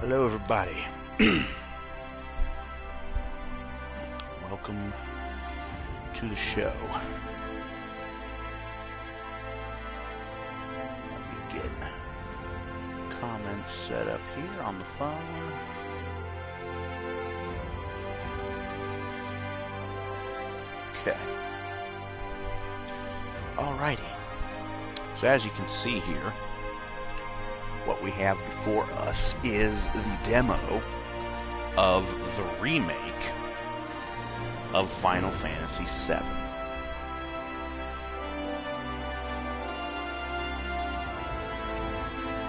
Hello everybody. Welcome to the show. Let me get comments set up here on the phone. Okay. Alrighty. So as you can see here, what we have before us is the demo of the remake of Final Fantasy VII.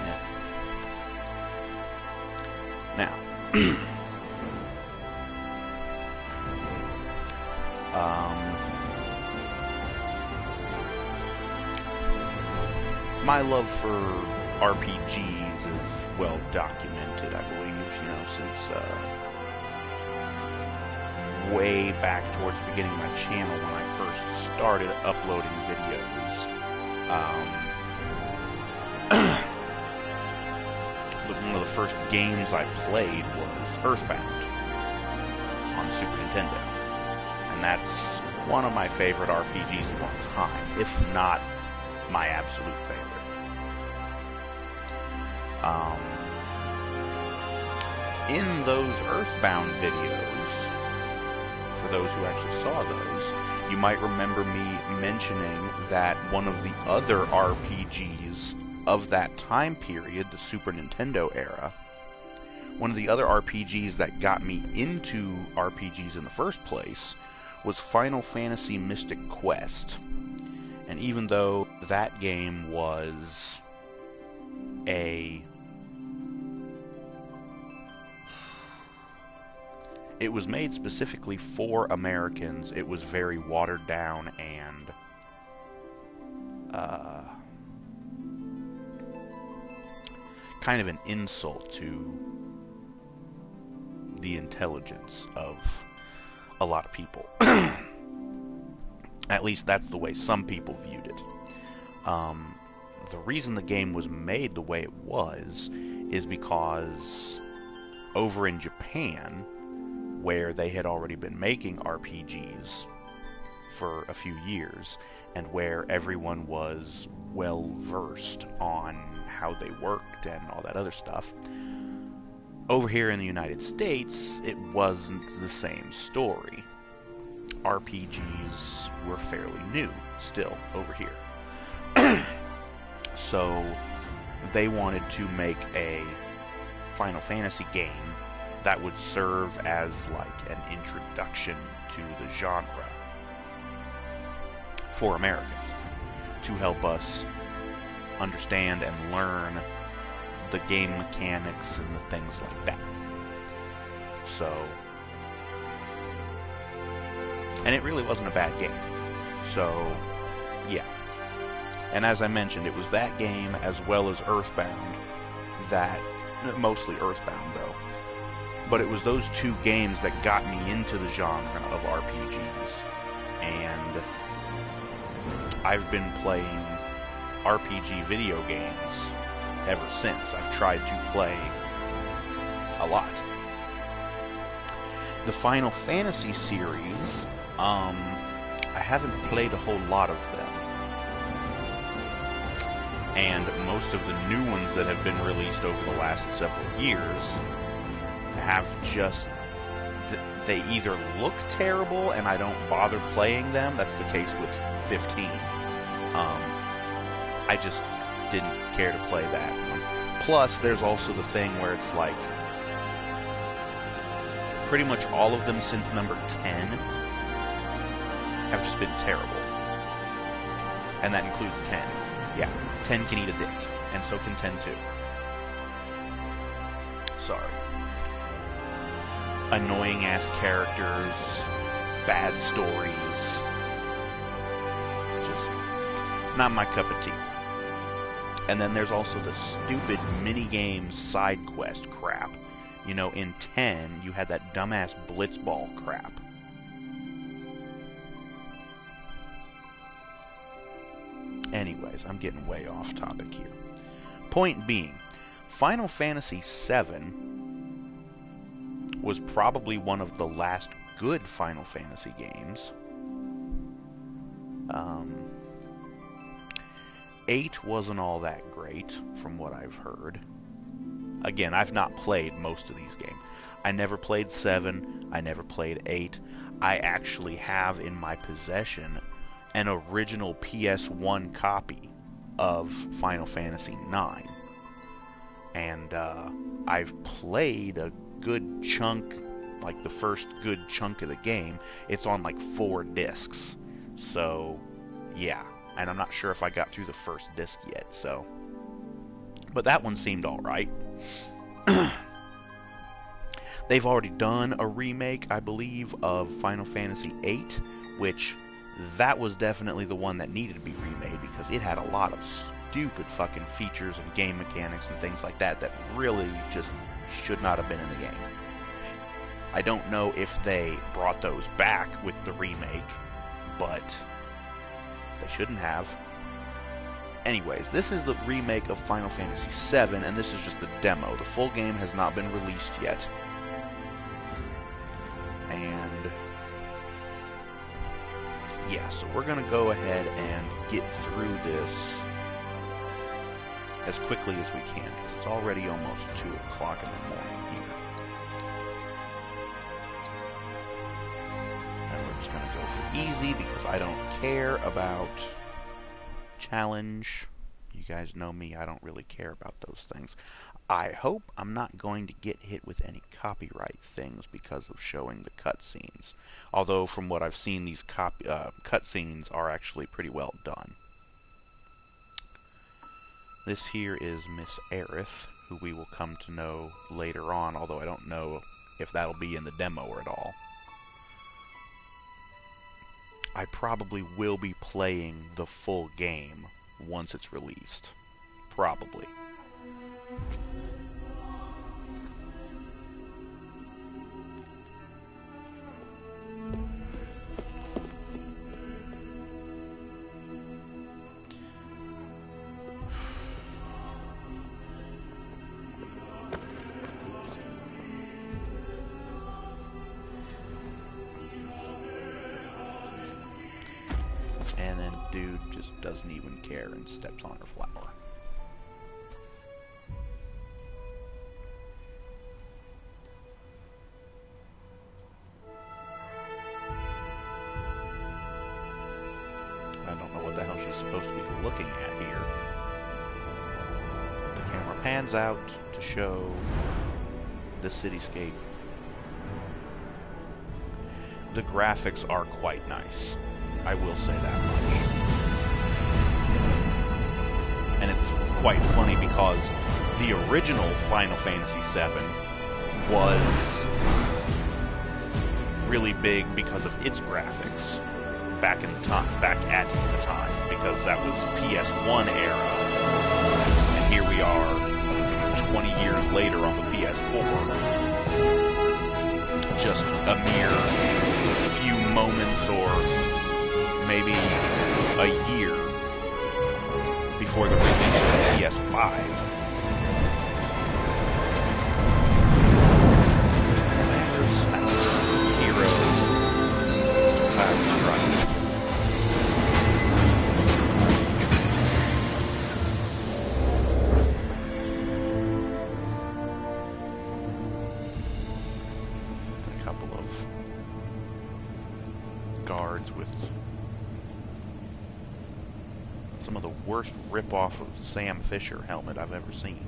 Yeah. Now, my love for RPGs is well documented, I believe, since way back towards the beginning of my channel when I first started uploading videos. One of the first games I played was Earthbound on Super Nintendo, and that's one of my favorite RPGs of all time, if not my absolute favorite. In those Earthbound videos, for those who actually saw those, you might remember me mentioning that one of the other RPGs of that time period, the Super Nintendo era, one of the other RPGs that got me into RPGs in the first place was Final Fantasy Mystic Quest. And even though that game was it was made specifically for Americans, it was very watered down and kind of an insult to the intelligence of a lot of people. At least that's the way some people viewed it. The reason the game was made the way it was is because over in Japan, where they had already been making RPGs for a few years, and where everyone was well versed on how they worked and all that other stuff, over here in the United States, it wasn't the same story. RPGs were fairly new still over here. So they wanted to make a Final Fantasy game that would serve as like an introduction to the genre for Americans, to help us understand and learn the game mechanics and the things like that. So, and it really wasn't a bad game. So, yeah. And as I mentioned, it was that game as well as Earthbound that, mostly Earthbound though, but it was those two games that got me into the genre of RPGs. And I've been playing RPG video games ever since. I've tried to play a lot. The Final Fantasy series, I haven't played a whole lot of them. And most of the new ones that have been released over the last several years have just, they either look terrible and I don't bother playing them. That's the case with 15. I just didn't care to play that one. Plus, there's also the thing where it's like, pretty much all of them since number 10 have just been terrible. And that includes 10. Yeah, 10 can eat a dick, and so can 10 too. Sorry. Annoying ass characters, bad stories. Just not my cup of tea. And then there's also the stupid minigame side quest crap. You know, in 10, you had that dumbass blitzball crap. Anyways, I'm getting way off topic here. Point being, Final Fantasy VII was probably one of the last good Final Fantasy games. 8 wasn't all that great, from what I've heard. Again, I've not played most of these games. I never played 7, I never played 8. I actually have in my possession an original PS1 copy of Final Fantasy IX. And I've played a good chunk, like the first good chunk of the game. It's on like 4 discs. So, yeah. And I'm not sure if I got through the first disc yet, so. But that one seemed alright. They've already done a remake, I believe, of Final Fantasy VIII, which that was definitely the one that needed to be remade because it had a lot of stupid fucking features and game mechanics and things like that that really just should not have been in the game. I don't know if they brought those back with the remake, but they shouldn't have. Anyways, this is the remake of Final Fantasy VII, and this is just the demo. The full game has not been released yet. And yeah, so we're going to go ahead and get through this as quickly as we can, because it's already almost 2 o'clock in the morning here. And we're just going to go for easy, because I don't care about challenge. You guys know me, I don't really care about those things. I hope I'm not going to get hit with any copyright things because of showing the cutscenes. Although, from what I've seen, these cutscenes are actually pretty well done. This here is Miss Aerith, who we will come to know later on, although I don't know if that'll be in the demo or at all. I probably will be playing the full game once it's released. Probably. And then dude just doesn't even care and steps on her flower. I don't know what the hell she's supposed to be looking at here. But the camera pans out to show the cityscape. The graphics are quite nice. I will say that much. And it's quite funny because the original Final Fantasy VII was really big because of its graphics back at the time, because that was PS1 era. And here we are 20 years later on the PS4. Just a mere few moments or maybe a year before the release of the PS5. There's our heroes. Right. A couple of guards with some of the worst rip-off of Sam Fisher helmet I've ever seen.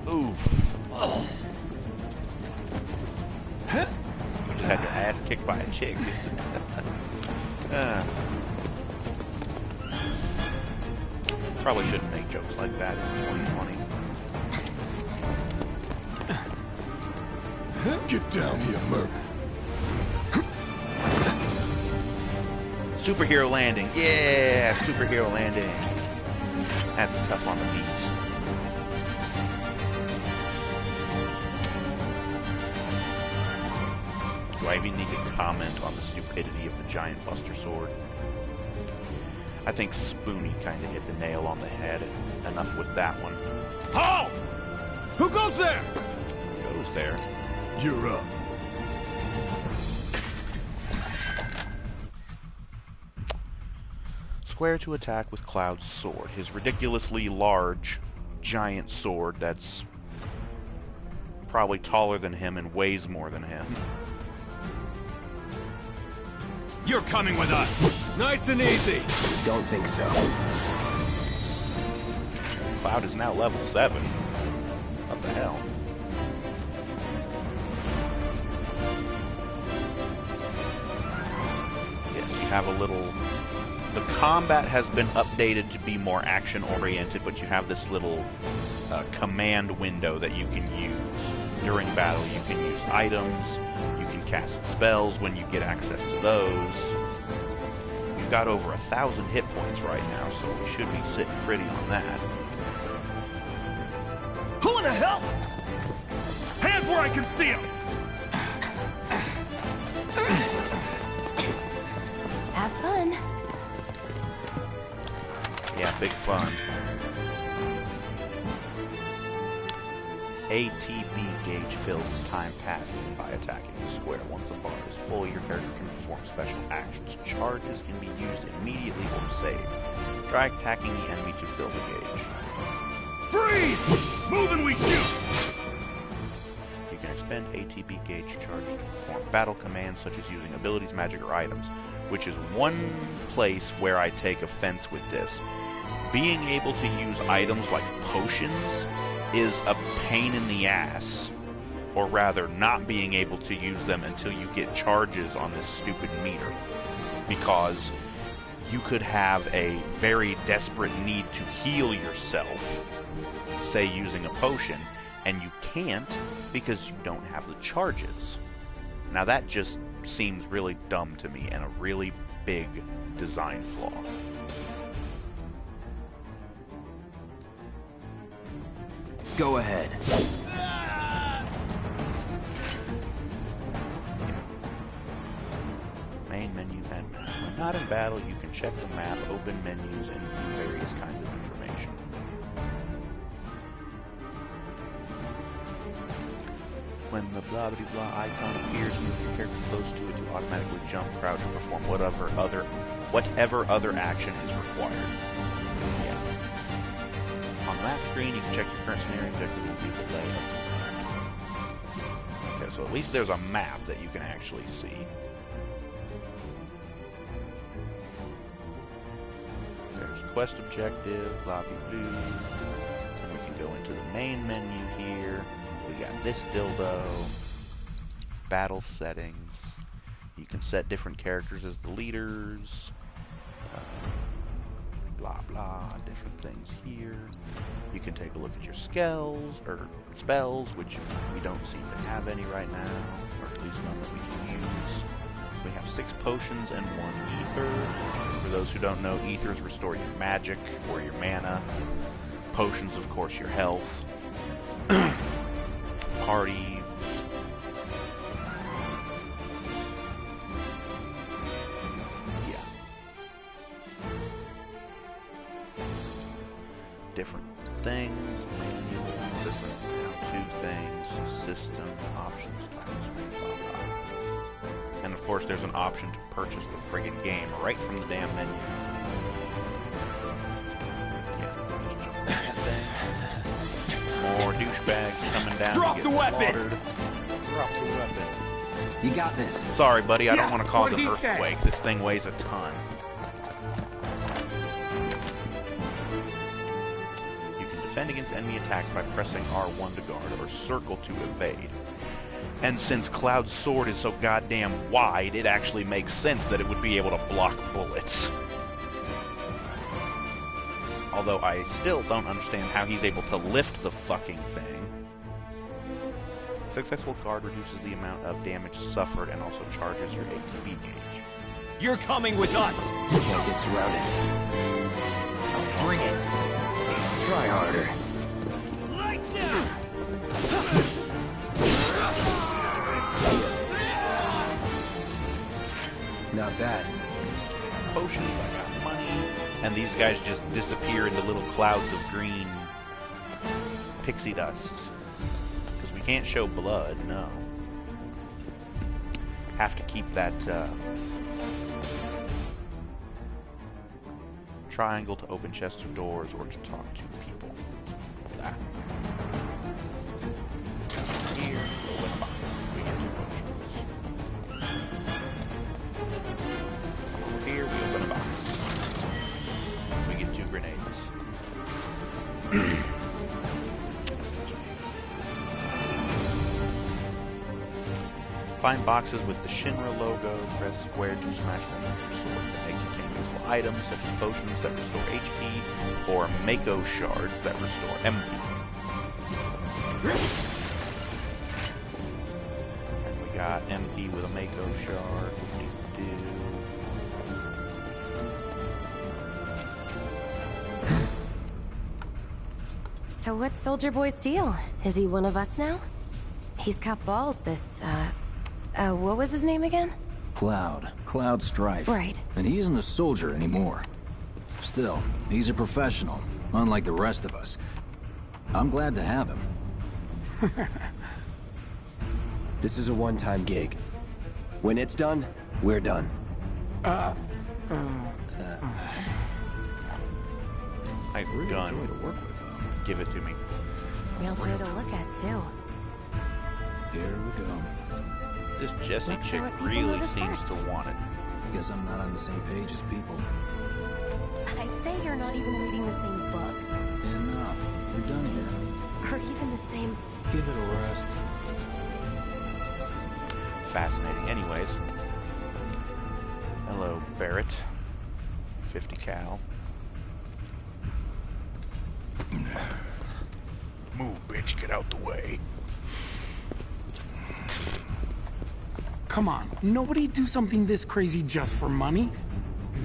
Oof. You just had your ass kicked by a chick. Probably shouldn't make jokes like that. It's 2020. Get down here, Merc. Superhero landing. Yeah, superhero landing. That's tough on the knees. Do I even need to comment on the stupidity of the giant Buster Sword? I think Spoony kind of hit the nail on the head. Enough with that one. Halt! Who goes there? Goes there. You're up. Square to attack with Cloud's sword. His ridiculously large, giant sword that's probably taller than him and weighs more than him. You're coming with us. Nice and easy. Don't think so. Cloud is now level 7. What the hell? Yes, you have a little... The combat has been updated to be more action-oriented, but you have this little command window that you can use during battle. You can use items, you can cast spells when you get access to those. You've got over 1,000 hit points right now, so we should be sitting pretty on that. Who in the hell? Hands where I can see them! Have fun. Yeah, big fun. ATB gauge fills as time passes, and by attacking the square once a bar is full, your character can perform special actions. Charges can be used immediately or saved. Try attacking the enemy to fill the gauge. Freeze! Move and we shoot! You can expend ATB gauge charges to perform battle commands such as using abilities, magic, or items, which is one place where I take offense with this. Being able to use items like potions is a pain in the ass, or rather not being able to use them until you get charges on this stupid meter, because you could have a very desperate need to heal yourself, say using a potion, and you can't because you don't have the charges. Now that just seems really dumb to me and a really big design flaw. Go ahead. Main menu, and when not in battle, you can check the map, open menus, and view various kinds of information. When the blah blah blah icon appears, move your character close to it to automatically jump, crouch, or perform whatever other action is required. Yeah. On the map screen, you can check your current scenario objective and view the layout. Okay, so at least there's a map that you can actually see. There's quest objective, blah blah blah. And we can go into the main menu here. We got this dildo. Battle settings. You can set different characters as the leaders. Blah blah, different things here. You can take a look at your spells, which we don't seem to have any right now, or at least none that we can use. We have 6 potions and 1 ether. For those who don't know, ethers restore your magic or your mana. Potions, of course, your health. Parties. Different things, manual, different how-to things, system, options, title screen, blah blah. And of course there's an option to purchase the friggin' game right from the damn menu. Yeah, just jump on that thing. More douchebags coming down. Drop the weapon! Drop the weapon. You got this. Sorry, buddy, I don't want to cause an what'd he earthquake. say? This thing weighs a ton. Defend against enemy attacks by pressing R1 to guard or circle to evade. And since Cloud's sword is so goddamn wide, it actually makes sense that it would be able to block bullets. Although I still don't understand how he's able to lift the fucking thing. Successful guard reduces the amount of damage suffered and also charges your ATB gauge. You're coming with us! You can't get surrounded. Bring it. Try harder. Lights out! with that. Potions, I got money, and these guys just disappear into little clouds of green pixie dust. Because we can't show blood, no. Have to keep that triangle to open chests or doors or to talk to people. That. Here, open a box. We get 2 potions. Here, we open a box. We get 2 grenades. Find boxes with the Shinra logo. Press square to smash them with your sword. They contain useful items such as potions that restore HP or Mako shards that restore MP. And we got MP with a Mako shard. So what's Soldier Boy's deal? Is he one of us now? He's got balls, this, what was his name again? Cloud Strife. Right. And he isn't a soldier anymore. Still, he's a professional, unlike the rest of us. I'm glad to have him. This is a one-time gig. When it's done, we're done. Nice We're gun. a joy to work with. Give it to me. Real joy to look at, too. Here we go. This Jessie Let's see chick what people really notice seems first. to want it. Guess I'm not on the same page as people. I'd say you're not even reading the same book. Enough. We're done here. Or even the same... Give it a rest. Fascinating. Anyways. Hello, Barrett. 50 cal. Move, bitch. Get out the way. Come on, nobody do something this crazy just for money.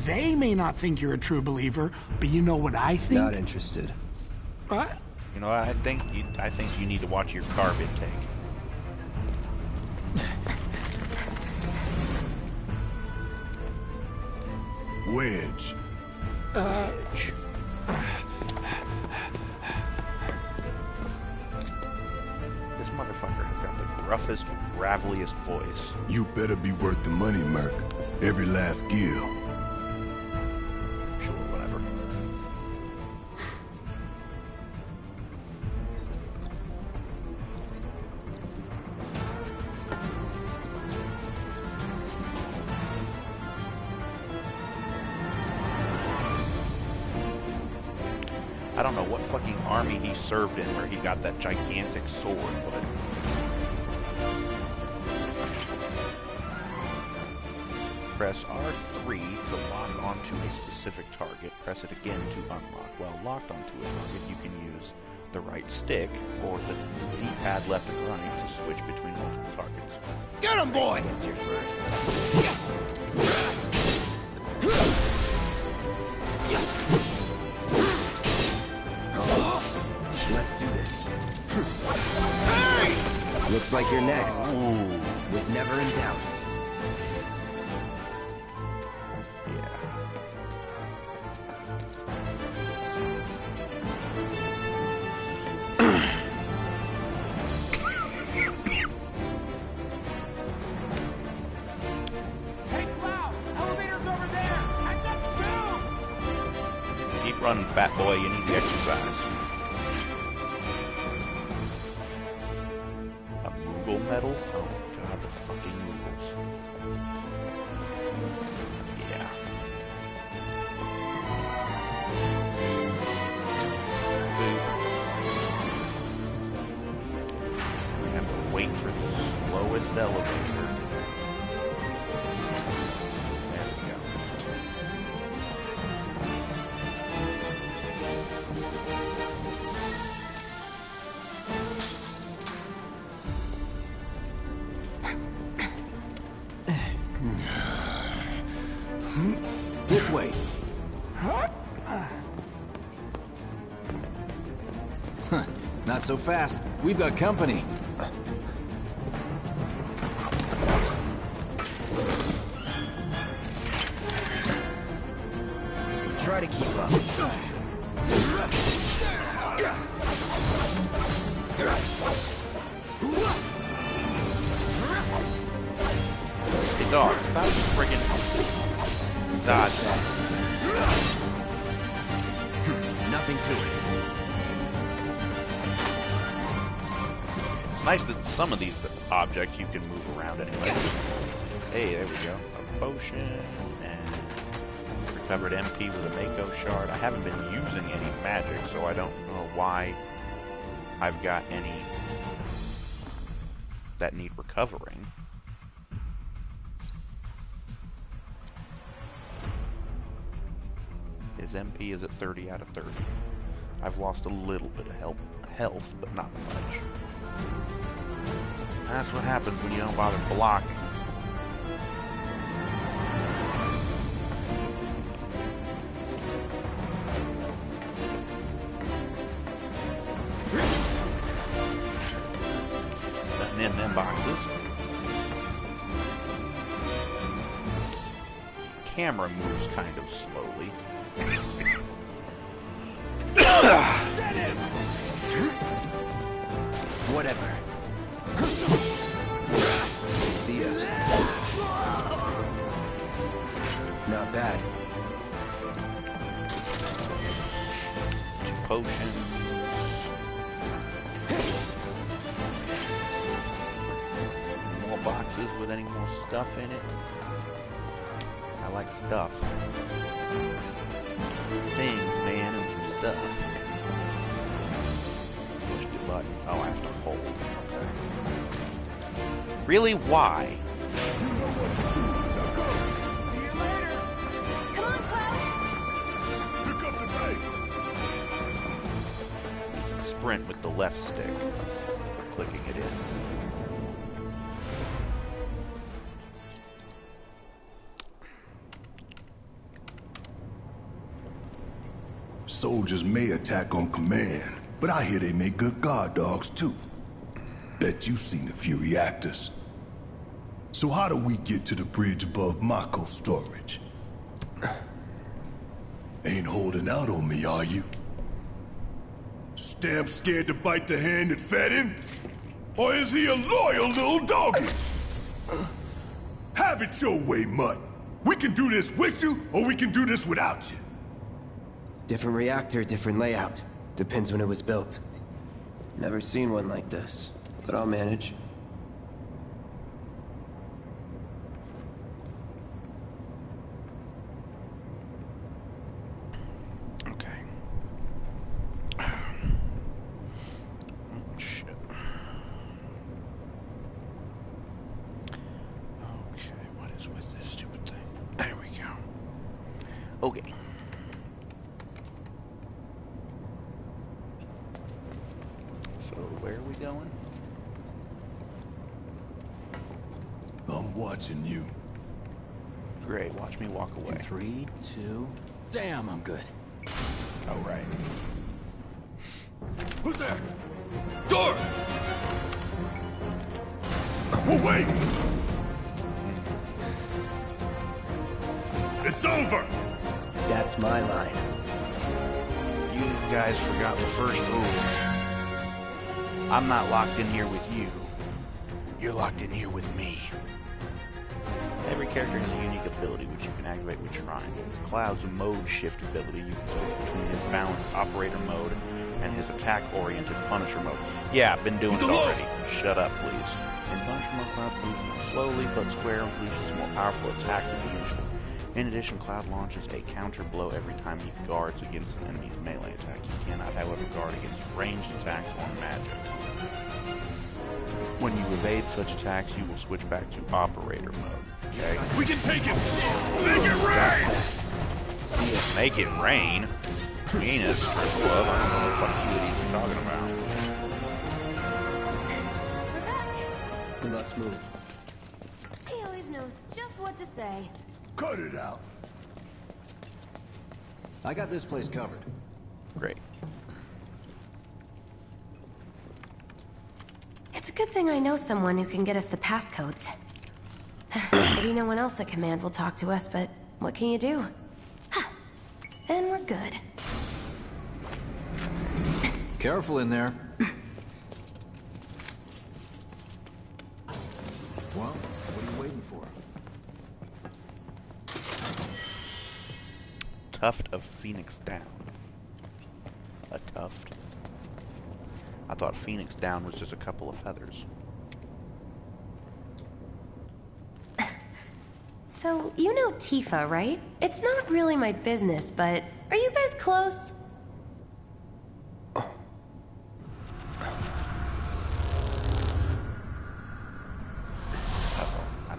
They may not think you're a true believer, but you know what I think? Not interested. What? You know, I think you need to watch your carb intake. Wedge. Wedge. This motherfucker has got the gruffest, graveliest voice. You better be worth the money, Merc. Every last gill. Sure, whatever. I don't know what fucking army he served in where he got that gigantic sword, but... Press R3 to lock onto a specific target. Press it again to unlock. While locked onto a target, you can use the right stick or the D-pad left and right to switch between multiple targets. Get him, boy! I guess you're first. Let's do this. Hey! Looks like you're next. Ooh. Was never in doubt. Running, fat boy, you need to exercise. A Moogle medal? Oh god, the fucking Moogles. Yeah. Boop. We have to wait for the slowest elevator. There we go. This way. Huh? Not so fast. We've got company. try to keep up. Hey dog, stop friggin' dodge that. Nothing to it. It's nice that some of these objects you can move around anyway. Hey, there we go. A potion and recovered MP with a Mako shard. I haven't been using any magic, so I don't know why I've got any that need recovering. His MP is at 30 out of 30. I've lost a little bit of health, but not much. That's what happens when you don't bother blocking. Putting in them boxes. Camera moves kind of slowly. Whatever. See ya. Not bad. 2 potions. More boxes with any more stuff in it. I like stuff. Things, man, and some stuff. Push the button. Oh, I have to hold. Okay. Really? Why? Come on, Cloud! Pick up the pace. Sprint with the left stick for clicking it in. Soldiers may attack on command, but I hear they make good guard dogs too. Bet you've seen a few reactors. So how do we get to the bridge above Mako storage? Ain't holding out on me, are you? Stamp scared to bite the hand that fed him? Or is he a loyal little doggy? Have it your way, Mutt. We can do this with you, or we can do this without you. Different reactor, different layout. Depends when it was built. Never seen one like this, but I'll manage. Okay. Oh, shit. Okay, what is with this stupid thing? There we go. Okay. Where are we going? I'm watching you. Great, watch me walk away. In 3, 2... Damn, I'm good. Oh, right. Who's there? Door! Oh, wait! It's over! That's my line. You guys forgot the first rule. I'm not locked in here with you. You're locked in here with me. Every character has a unique ability which you can activate with Shrine. With Cloud's mode shift ability, you can switch between his balanced operator mode and his attack-oriented Punisher mode. Yeah, I've been doing it already. Shut up, please. In Punisher mode, Cloud moves more slowly but square and produces a more powerful attack than usual. In addition, Cloud launches a counter blow every time he guards against an enemy's melee attack. He cannot, however, guard against ranged attacks or magic. When you evade such attacks, you will switch back to operator mode. Okay? We can take it! Make it rain! See ya. Make it rain? Venus, strip club. I don't know what fucking idiots you're talking about. Let's move. He always knows just what to say. Cut it out. I got this place covered. Great. It's a good thing I know someone who can get us the passcodes. Maybe no one else at command will talk to us, but what can you do? And good. Careful in there. Well, what are you waiting for? Tuft of Phoenix Down. A tuft? I thought Phoenix Down was just a couple of feathers. So, you know Tifa, right? It's not really my business, but are you guys close? I'm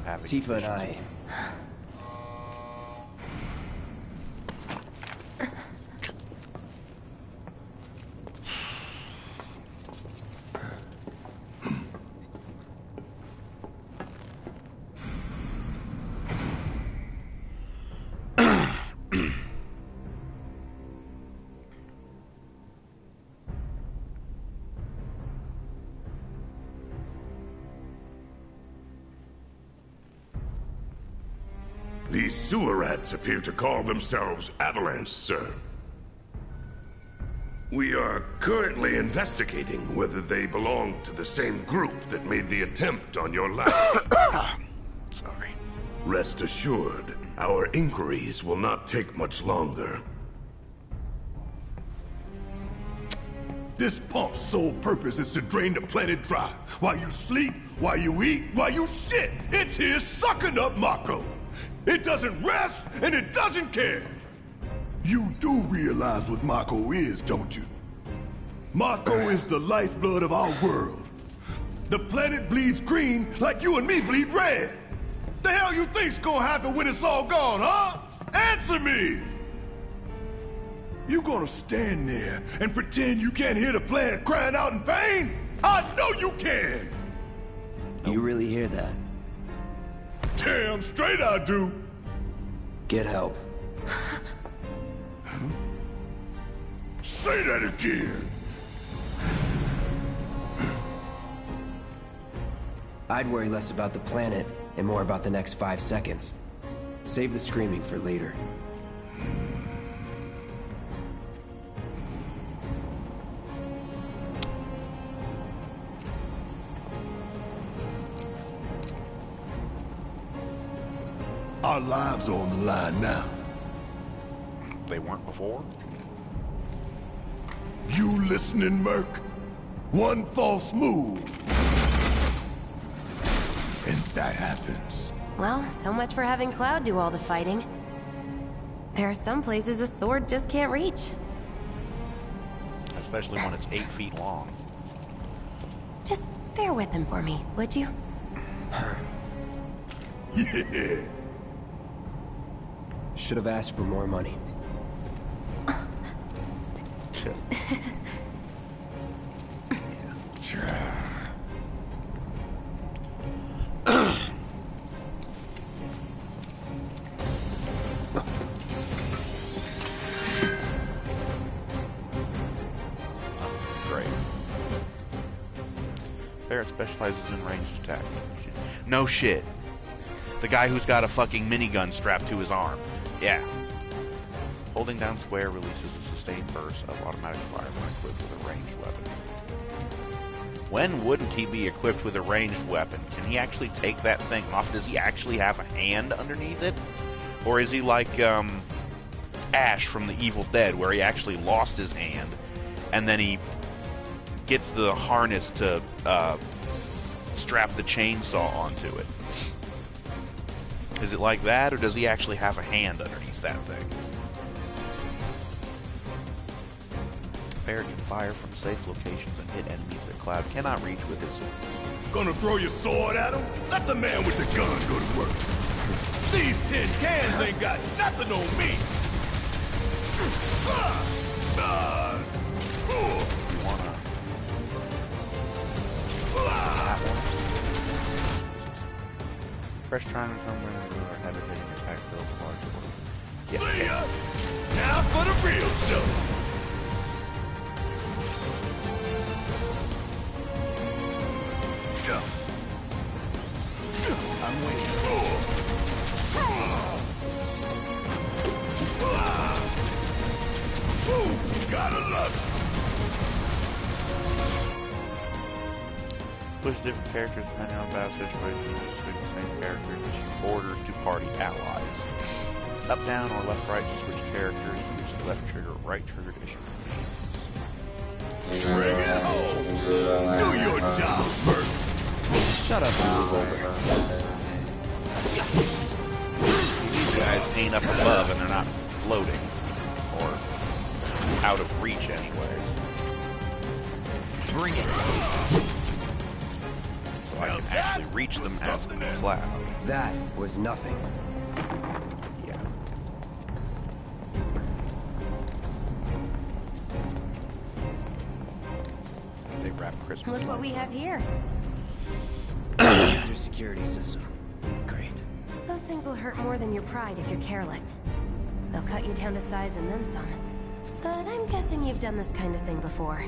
having Tifa and visions. I... These sewer rats appear to call themselves Avalanche, sir. We are currently investigating whether they belong to the same group that made the attempt on your life. Sorry. Rest assured, our inquiries will not take much longer. This pump's sole purpose is to drain the planet dry. While you sleep, while you eat, while you shit, it's here sucking up Mako. It doesn't rest, and it doesn't care. You do realize what Mako is, don't you? Mako is the lifeblood of our world. The planet bleeds green like you and me bleed red. The hell you think's gonna happen when it's all gone, huh? Answer me! You gonna stand there and pretend you can't hear the planet crying out in pain? I know you can! You really hear that? Damn straight I do! Get help. Say that again! I'd worry less about the planet and more about the next 5 seconds. Save the screaming for later. Our lives are on the line now. They weren't before? You listening, Merc? One false move. And that happens. Well, so much for having Cloud do all the fighting. There are some places a sword just can't reach. Especially when it's 8 feet long. Just bear with him for me, would you? Yeah. Should have asked for more money. Shit. Great. Barrett specializes in ranged attack. No shit. The guy who's got a fucking minigun strapped to his arm. Yeah. Holding down square releases a sustained burst of automatic fire when equipped with a ranged weapon. When wouldn't he be equipped with a ranged weapon? Can he actually take that thing off? Does he actually have a hand underneath it? Or is he like Ash from the Evil Dead, where he actually lost his hand, and then he gets the harness to strap the chainsaw onto it? Is it like that, or does he actually have a hand underneath that thing? Bear can fire from safe locations and hit enemies that Cloud cannot reach with his... Gonna throw your sword at him? Let the man with the gun go to work. These tin cans ain't got nothing on me. You wanna... that one? Fresh triangles from when or have it hitting attack builds large. Yeah. See ya! Now for the real stuff. I'm waiting. Gotta love it. Push different characters depending on battle situations. Switch the same characters to orders to party allies. Up, down, or left, right to switch characters. Use the left trigger, right trigger to issue commands. Bring it home. Do your job first. Shut up and move over. These guys ain't up above and they're not floating. Or out of reach anyway. Bring it. So I can actually reach them as a cloud. That was nothing. Yeah. They wrap Christmas. Look what we have here. Laser security system. Great. Those things will hurt more than your pride if you're careless. They'll cut you down to size and then some. But I'm guessing you've done this kind of thing before.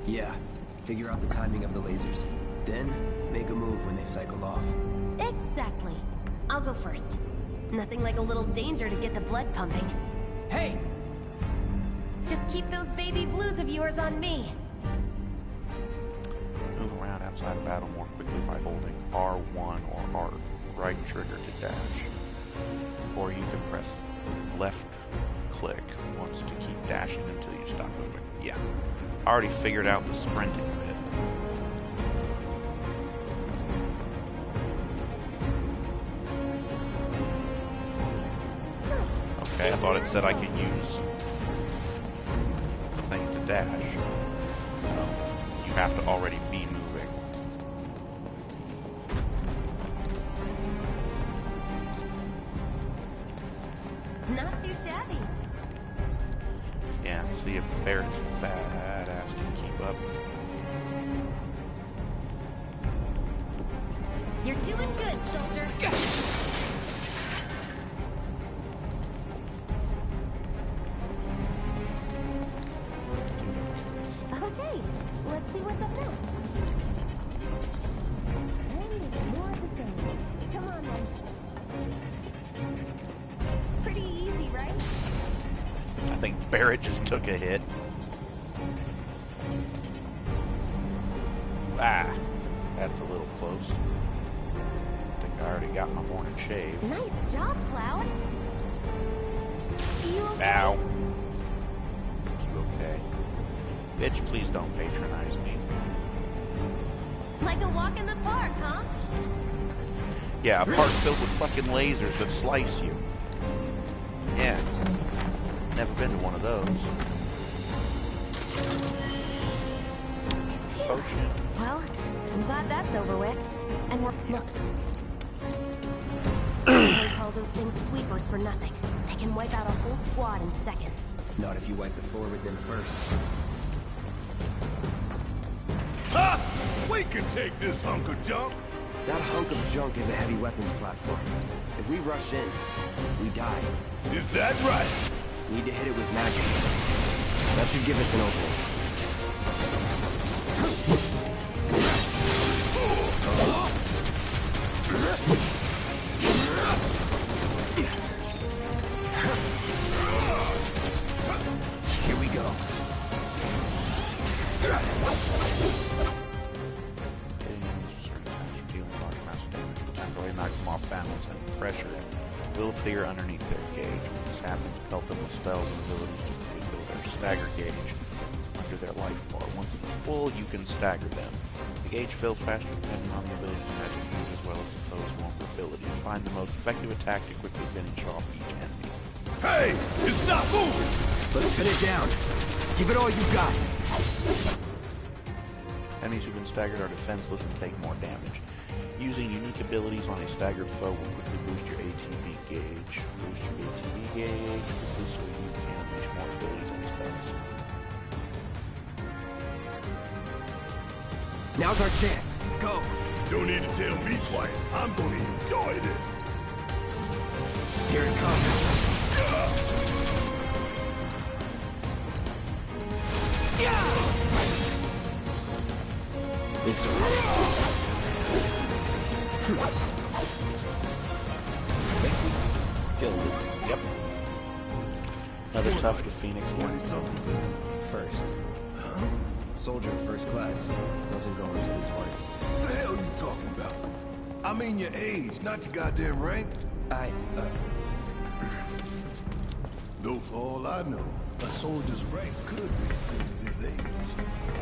Yeah. Figure out the timing of the lasers. Then, make a move when they cycle off. Exactly. I'll go first. Nothing like a little danger to get the blood pumping. Hey! Just keep those baby blues of yours on me. Move around outside of battle more quickly by holding R1 or R right trigger to dash. Or you can press left click once to keep dashing until you stop moving. Yeah. I already figured out the sprinting bit. Okay, I thought it said I could use the thing to dash. You have to already be moving. Not too shabby. Yeah, see if Barrett's fat ass can keep up. You're doing good, soldier. Okay, let's see what's up next. And more of the same. Come on, then. Pretty easy, right? I think Barrett just took a hit. Ah, that's a little close. I think I already got my morning shave. Nice job, Cloud. You okay? Ow. You okay? Bitch, please don't patronize me. Like a walk in the park, huh? Yeah, a park filled with fucking lasers that slice you. Yeah. Never been to one of those. Potion. Well, I'm glad that's over with. And we're... Look. They call those things sweepers for nothing. They can wipe out a whole squad in seconds. Not if you wipe the floor with them first. Ha! We can take this hunk of junk. That hunk of junk is a heavy weapons platform. If we rush in, we die. Is that right? We need to hit it with magic. That should give us an opening. Here we go. Dealing large amounts of damage will temporarily knock them off balance and pressure will appear underneath their gauge. When this happens, pelt them with spells and abilities to refill their stagger gauge under their life bar. Once it's full, you can stagger them. The gauge fills faster depending on the abilities and magic used as well as the foe's vulnerabilities. Find the most effective attack to quickly finish off each enemy. Hey! You stop moving! Let's pin it down. Give it all you got. Enemies who've been staggered are defenseless and take more damage. Using unique abilities on a staggered foe will quickly boost your ATB gauge. Boost your ATB gauge quickly so you can unleash more abilities and spells. Now's our chance. Go. Don't need to tell me twice. I'm gonna enjoy this. Here it comes. It's over. Killed it. Yep. Another tough to Phoenix. 20-something? First. Huh? Soldier first class. Doesn't go into the 20s. What the hell are you talking about? I mean your age, not your goddamn rank. Though for all I know, a soldier's rank could be the same as his age.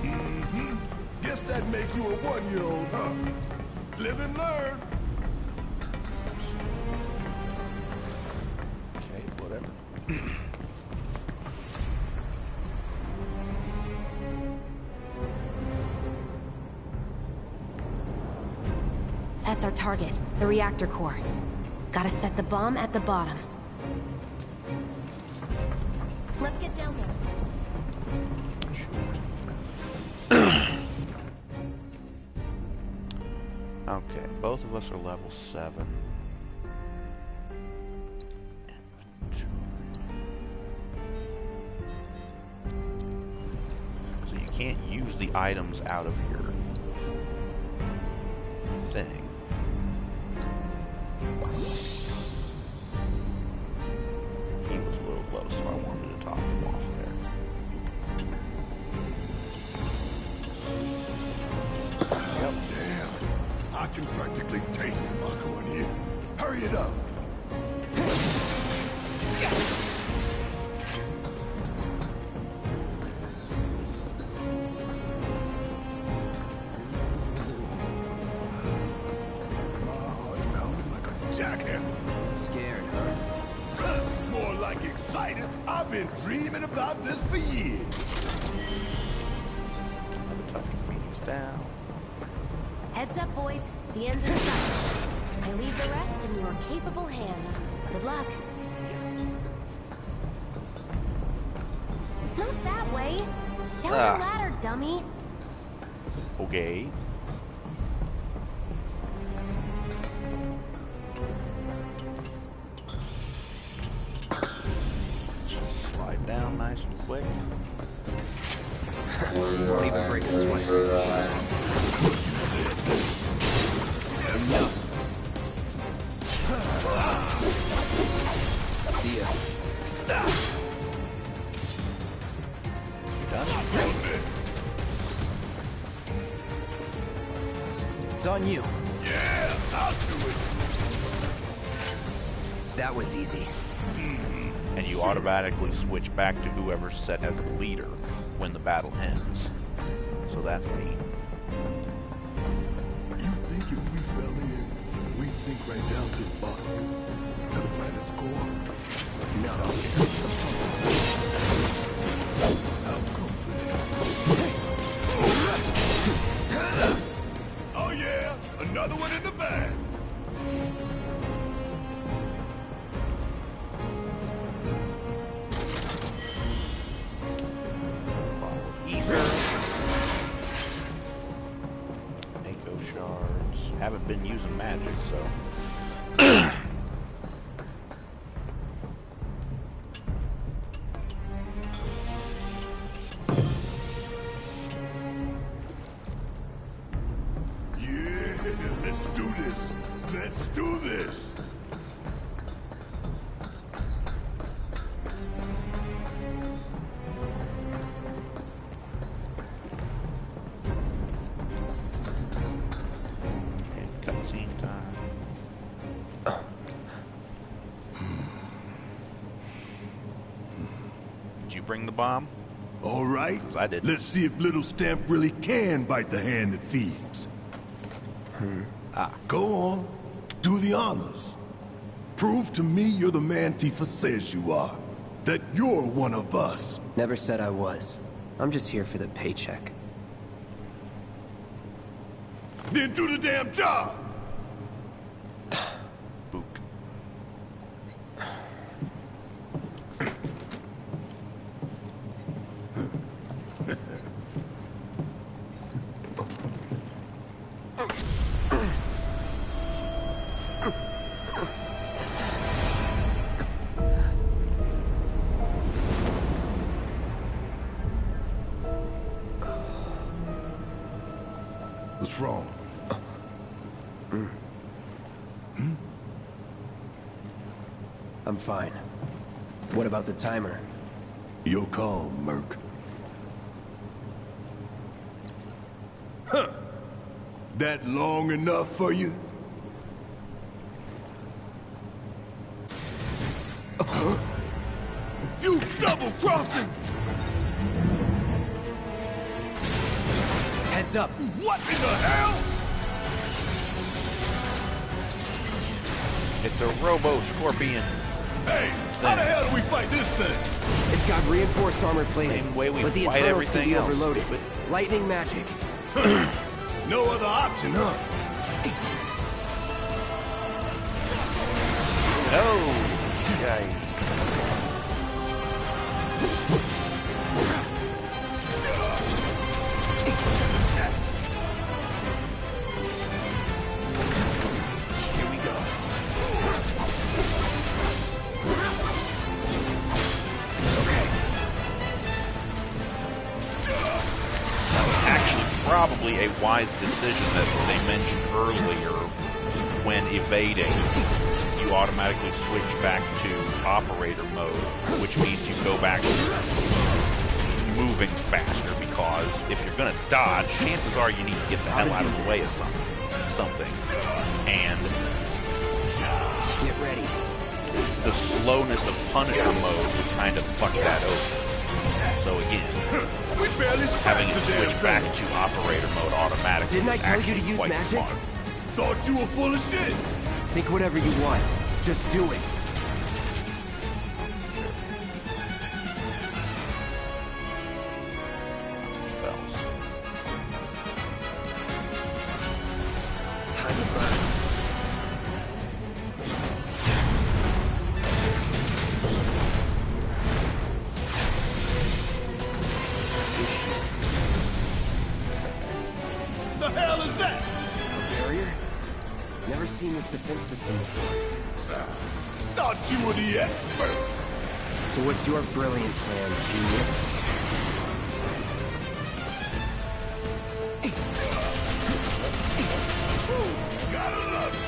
Mm-hmm. Guess that make you a 1-year-old, huh? Live and learn. Okay, whatever. That's our target, the reactor core. Gotta set the bomb at the bottom. Let's get down there. Okay, both of us are level 7. So you can't use the items out of your thing. He was a little low, so I wanted to top him off there. Yep. Damn. I can practically taste tobacco in here. Hurry it up. My heart's pounding like a jackhammer. Scared, huh? More like excited. I've been dreaming about this for years. Another tough to Phoenix down. Heads up, boys. The end's in sight. I leave the rest in your capable hands. Good luck. Not that way. Down the ladder, dummy. Okay. Just slide down nice and quick. Won't even break a sweat. Enough. See ya. It's on you. Yeah, I'll do it. That was easy. And you automatically switch back to whoever's set as the leader when the battle ends. So that's neat. You think if we fell in, we'd sink right down to the bottom? To the planet's core? No. I'm confident. Oh yeah, another one in the bag. Follow ether. Mako shards. Haven't been using magic, so. Yeah, let's do this. Let's do this. And cutscene time. Did you bring the bomb? All right, 'Cause I didn't. let's see if Little Stamp really can bite the hand that feeds. Go on, do the honors. Prove to me you're the man Tifa says you are. That you're one of us. Never said I was. I'm just here for the paycheck. Then do the damn job. Book. What's wrong? I'm fine. What about the timer? Your call, Merc. Huh. That long enough for you? You double-crossing! Heads up. What in the hell? It's a robo-scorpion. Hey, how the hell do we fight this thing? It's got reinforced armor plating, Same way we but the fight internals can everything be else, overloaded. stupid. Lightning magic. No other option, huh? Oh, yay. Here we go. Okay. Actually, probably a wise decision that they mentioned earlier when evading. You automatically switch back to operator mode, which means you go back to moving faster, because if you're going to dodge, chances are you need to get the hell out of the way of something. And Get ready. the slowness of Punisher mode would kind of fuck that over. So again, We barely having it scratched the damn switch back thing. to operator mode automatically Didn't I is tell you to actually use quite magic? smart. Thought you were full of shit. Think whatever you want. Just do it. Spells. Time to burn. The hell is that? Barrier? Never seen this defense system before. Thought you were the expert. So what's your brilliant plan, genius? Gotta love it.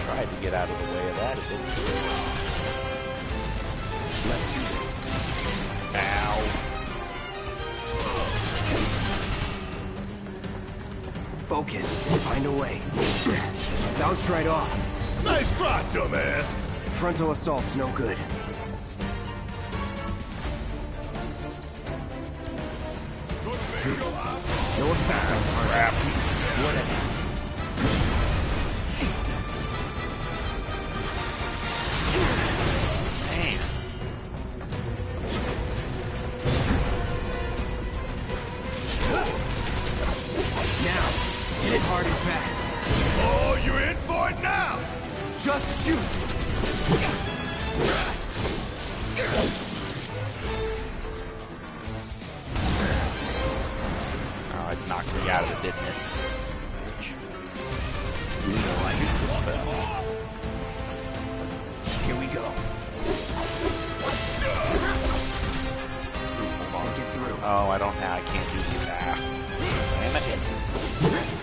Tried to get out of the way of that, it didn't do it. Let's do this. Ow. Focus. Find a way. Bounced right off. Nice try, dumbass. Frontal assault's no good. No effect on target. Whatever. Man. Now, hit it hard and fast. Oh, you're in for it now. Just shoot. Oh, it knocked me out of it, didn't it? Here we go. Hold on. Get through. Oh, I don't have. I can't do this. Ah. Damn it.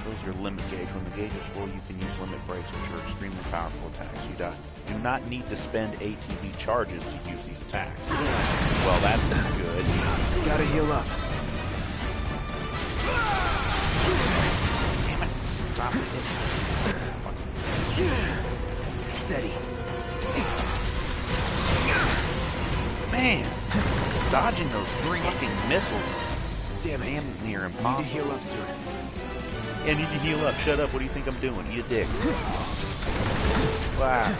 Shows your limit gauge. When the gauge is full, you can use limit breaks, which are extremely powerful attacks. You do not need to spend ATB charges to use these attacks. Well, that's good. Gotta heal up. Damn it! Stop it! Steady. Man, dodging those fucking missiles is Damn it. damn near Need to impossible. heal up soon. I need to heal up. Shut up. What do you think I'm doing? You dick. Wow.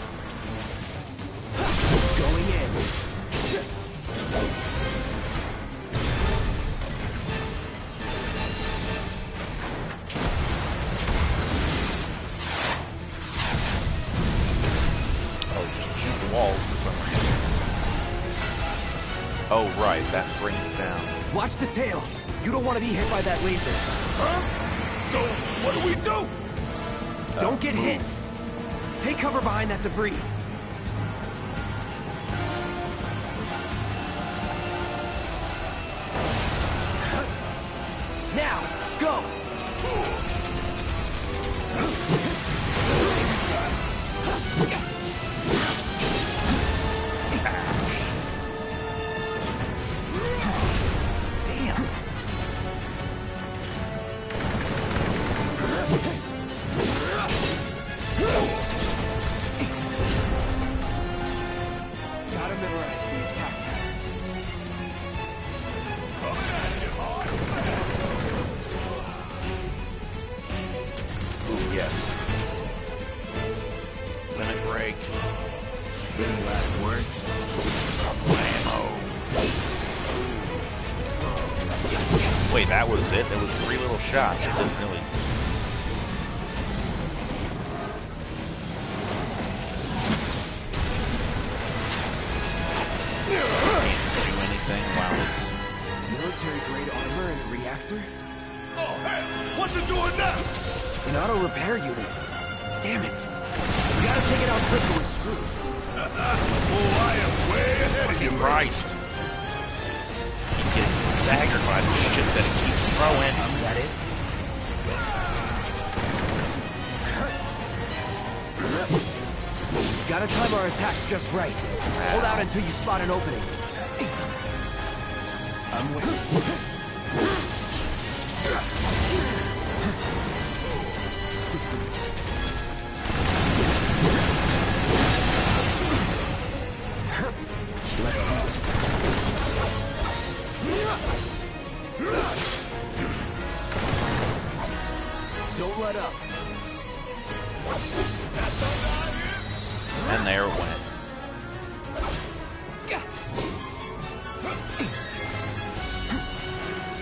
Going in. Oh, just shoot the walls for some reason. Oh, right. That brings it down. Watch the tail. You don't want to be hit by that laser. Huh? So, what do we do? Don't get hit. Take cover behind that debris. Now, go! Damn. Gotta memorize the attack patterns. Ooh, yes. Limit break. Any last words? Blammo. Wait, that was it? There was 3 little shots. It didn't really... Can't do anything while it's... Military-grade armor and a reactor? Oh, hell! What's it doing now? An auto-repair unit. Damn it. We gotta take it out quick or we're screwed. Oh, I am way ahead of you, bro. Christ. Keep getting staggered by the shit that it keeps throwing. Is that it? Gotta time our attacks just right. Hold out until you spot an opening. I'm waiting. Don't let up. And there it went.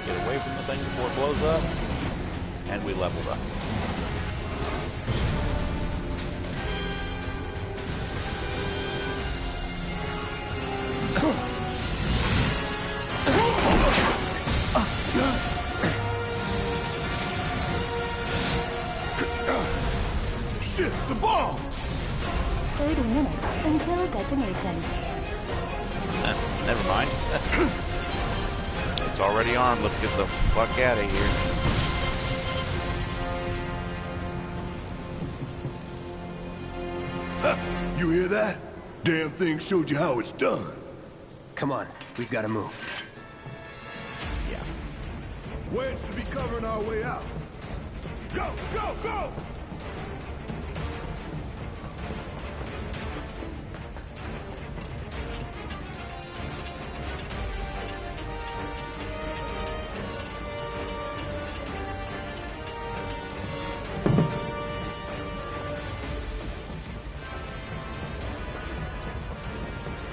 Get away from the thing before it blows up. And we leveled up. Shit, the bomb! 30 minutes until detonation. Never mind. It's already on. Let's get the fuck out of here. Huh, you hear that? Damn thing showed you how it's done. Come on, we've gotta move. Yeah. Wedge should be covering our way out. Go, go, go!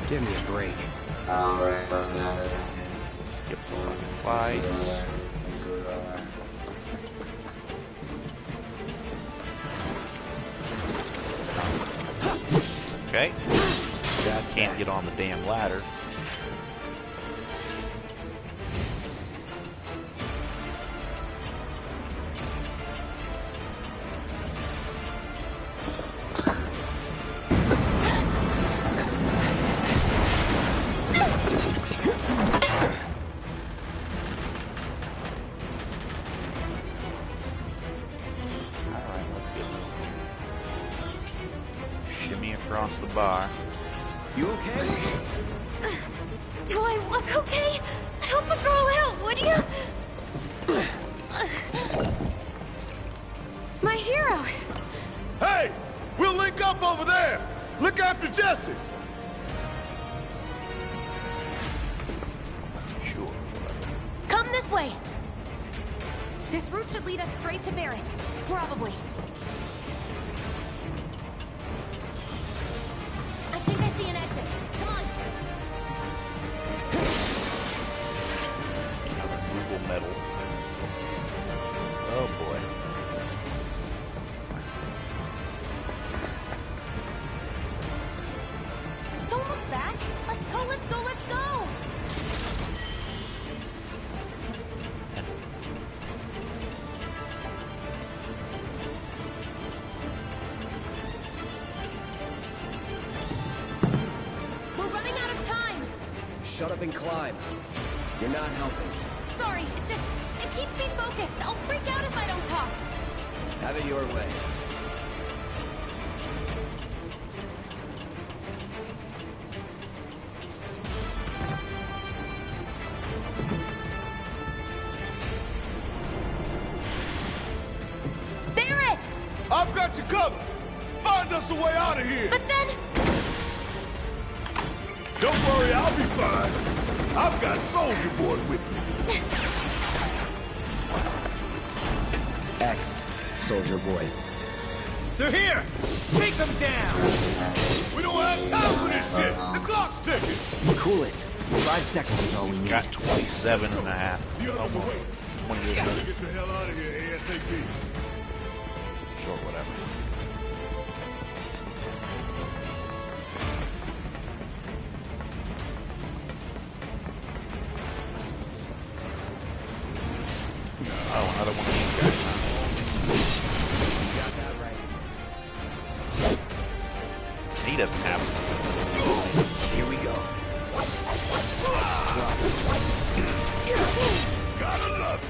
Give me a break. Skip the fucking fights. Okay. Can't get on the damn ladder. Across the bar. You okay? Do I look okay? Help a girl out, would you? My hero! Hey! We'll link up over there! Look after Jesse! Sure. Come this way! This route should lead us straight to Barrett. Probably. I think I see an exit. Come on! Another Google medal. Oh boy. Don't look back! Let's go, let's go, let's go! We're running out of time! Shut up and climb. You're not helping. Sorry, it keeps me focused. I'll freak out if I don't talk. Have it your way. They're it! I've got you covered. Find us the way out of here. But then... Don't worry, I'll be fine. I've got Soldier Boy with me. X, Soldier Boy. They're here! Take them down! We don't have time for this shit. The clock's ticking. Cool it. 5 seconds is all we need. Got 27 and a half. The other Almost way. 28 Gotta minutes. get the hell out of here ASAP. Sure, whatever. Oh, another one of these guys, huh? Got that right. He doesn't have them. Here we go. Gotta love it.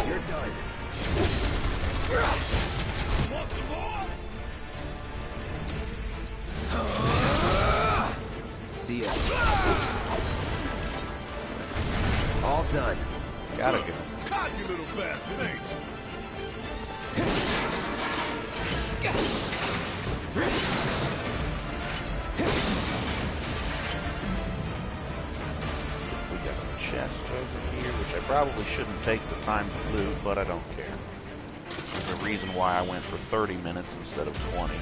You're done. Want some more? See ya. All done. Gotta go. God, you little bastard, ain't you? We got a chest over here, which I probably shouldn't take the time to loot, but I don't care. There's a reason why I went for 30 minutes instead of 20.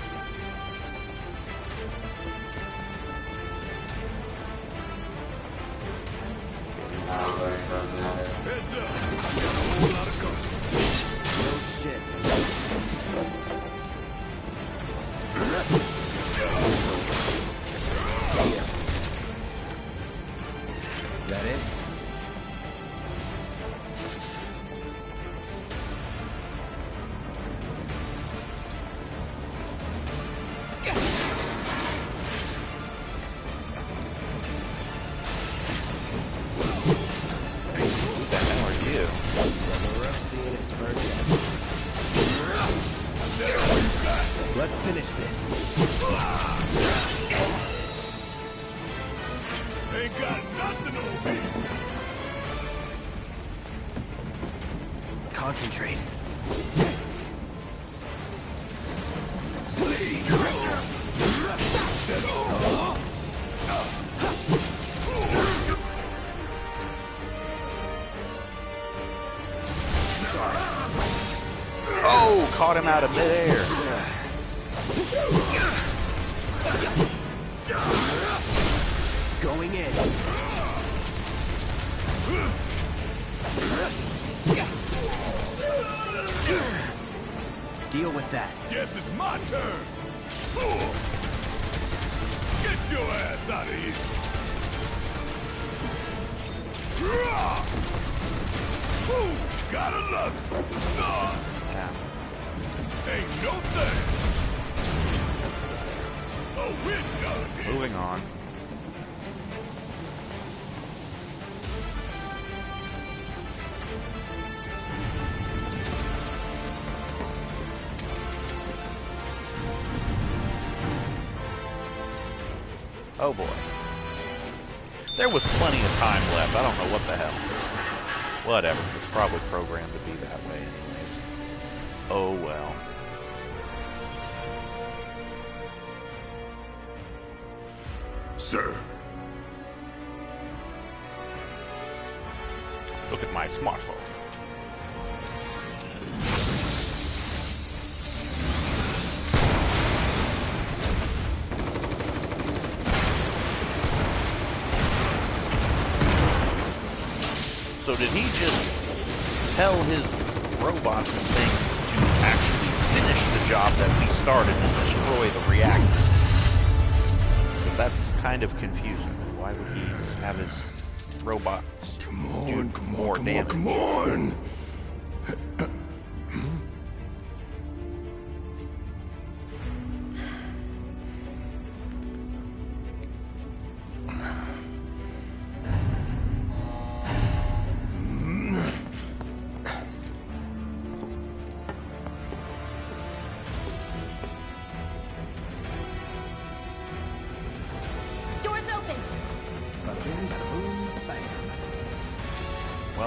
Heads up. Got a whole lot of company. No shit. That it? Who the hell are you? We're up seeing its first. Let's finish this. Ain't got nothing on me. Concentrate. Oh, caught him out of midair. Going in. Deal with that. Guess it's my turn. Get your ass out of here. Gotta love it. Yeah. Ain't no thing. Oh, we're done here. Moving on. Oh boy. There was plenty of time left. I don't know what the hell. Whatever. It's probably programmed to be that way anyways. Oh well. Sir, Look at my smartphone. So did he just tell his robots and things to actually finish the job that we started and destroy the reactor? So that's kind of confusing. Why would he have his robots Come do on, come more on, come on, damage? come on.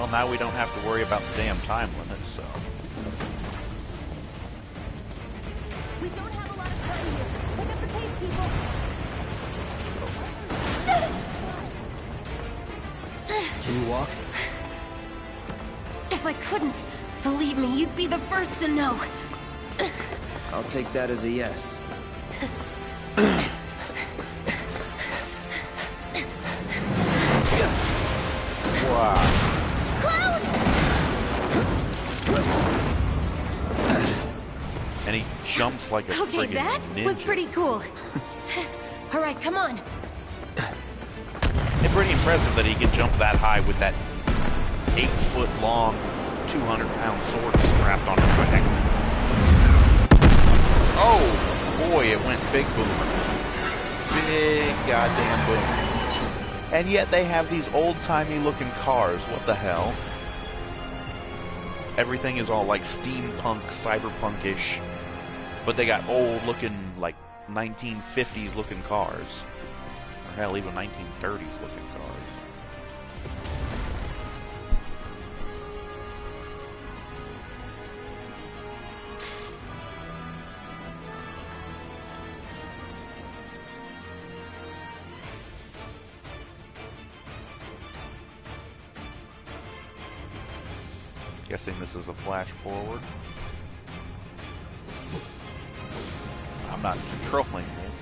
Well, now we don't have to worry about the damn time limit, so... We don't have a lot of time here. Pick up the pace, people. Can you walk? If I couldn't, believe me, you'd be the first to know. I'll take that as a yes. Wow. Cloud! And he jumps like a Okay, friggin' that ninja. was pretty cool. All right, come on. It's pretty impressive that he can jump that high with that 8-foot-long, 200-pound sword strapped on his back. Oh, boy, it went big boom. Big goddamn boom. And yet they have these old-timey looking cars. What the hell? Everything is all like steampunk, cyberpunk-ish. But they got old-looking, like, 1950s-looking cars. Or hell, even 1930s-looking cars. Guessing this is a flash forward. I'm not controlling this.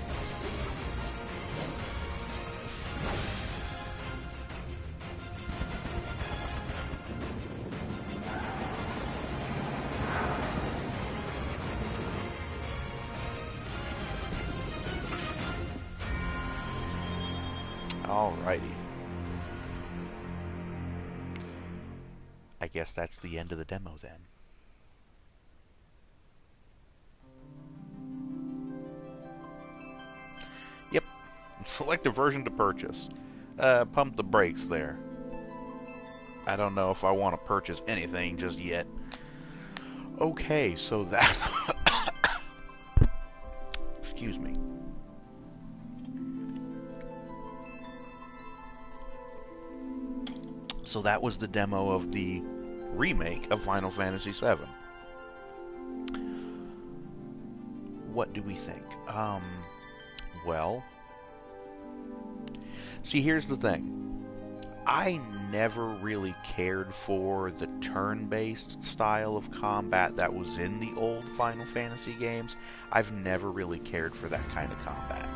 Alrighty. I guess that's the end of the demo then. Yep. Select a version to purchase. Pump the brakes there. I don't know if I want to purchase anything just yet. Okay, so that... Excuse me. So that was the demo of the remake of Final Fantasy VII. What do we think? Well, see, here's the thing. I never really cared for the turn-based style of combat that was in the old Final Fantasy games. I've never really cared for that kind of combat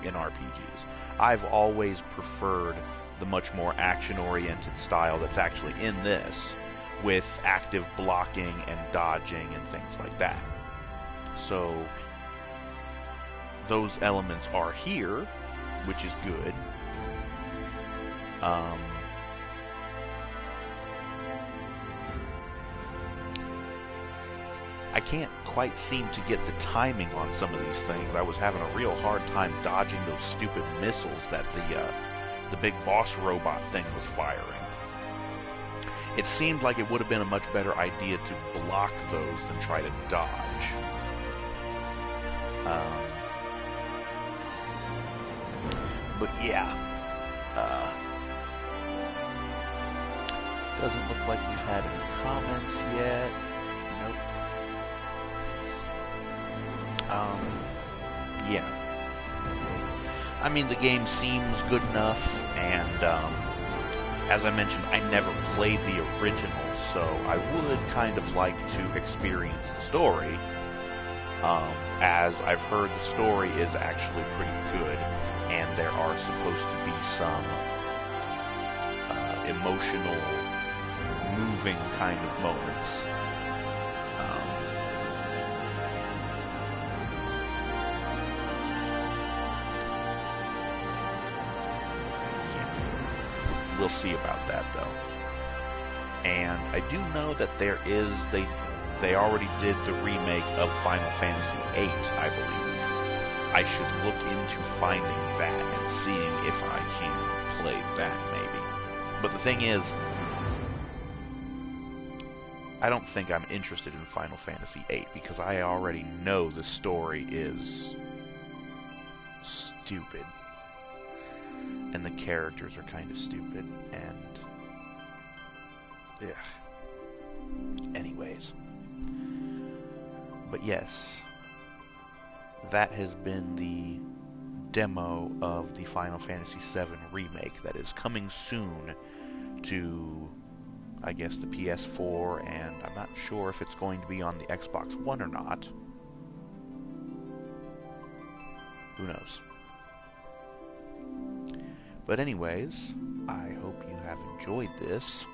in RPGs. I've always preferred the much more action-oriented style that's actually in this, with active blocking and dodging and things like that. So those elements are here, which is good. I can't quite seem to get the timing on some of these things. I was having a real hard time dodging those stupid missiles that the big boss robot thing was firing. It seemed like it would have been a much better idea to block those than try to dodge. But yeah, doesn't look like we've had any comments yet. Nope. Yeah. I mean, the game seems good enough, and as I mentioned, I never played the original, so I would kind of like to experience the story, as I've heard the story is actually pretty good, and there are supposed to be some emotional, moving kind of moments. We'll see about that, though. And I do know that there is, they already did the remake of Final Fantasy VIII, I believe. I should look into finding that and seeing if I can play that, maybe. But the thing is, I don't think I'm interested in Final Fantasy VIII, because I already know the story is stupid. And the characters are kind of stupid, and Yeah. Anyways. But yes, that has been the demo of the Final Fantasy VII Remake that is coming soon to, I guess, the PS4, and I'm not sure if it's going to be on the Xbox One or not. Who knows? But anyways, I hope you have enjoyed this.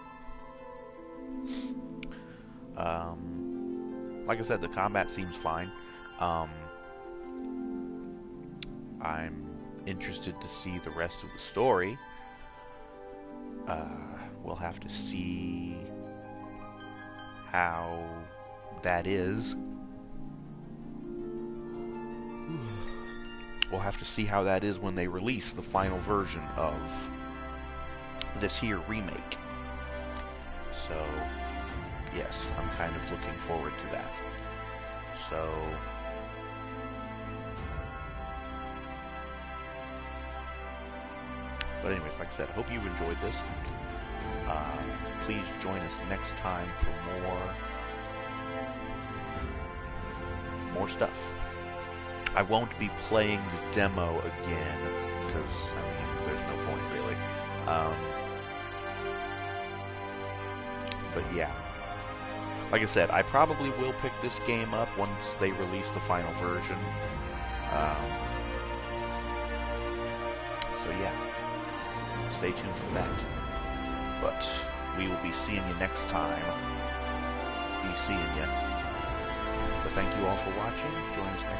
Like I said, the combat seems fine. I'm interested to see the rest of the story. We'll have to see how that is. We'll have to see how that is when they release the final version of this here remake. So, yes, I'm kind of looking forward to that. So, but anyways, like I said, I hope you've enjoyed this. Please join us next time for more stuff. I won't be playing the demo again, because, I mean, there's no point, really. But yeah. Like I said, I probably will pick this game up once they release the final version. So yeah. Stay tuned for that. But we will be seeing you next time. Be seeing you. But thank you all for watching. Join us next time.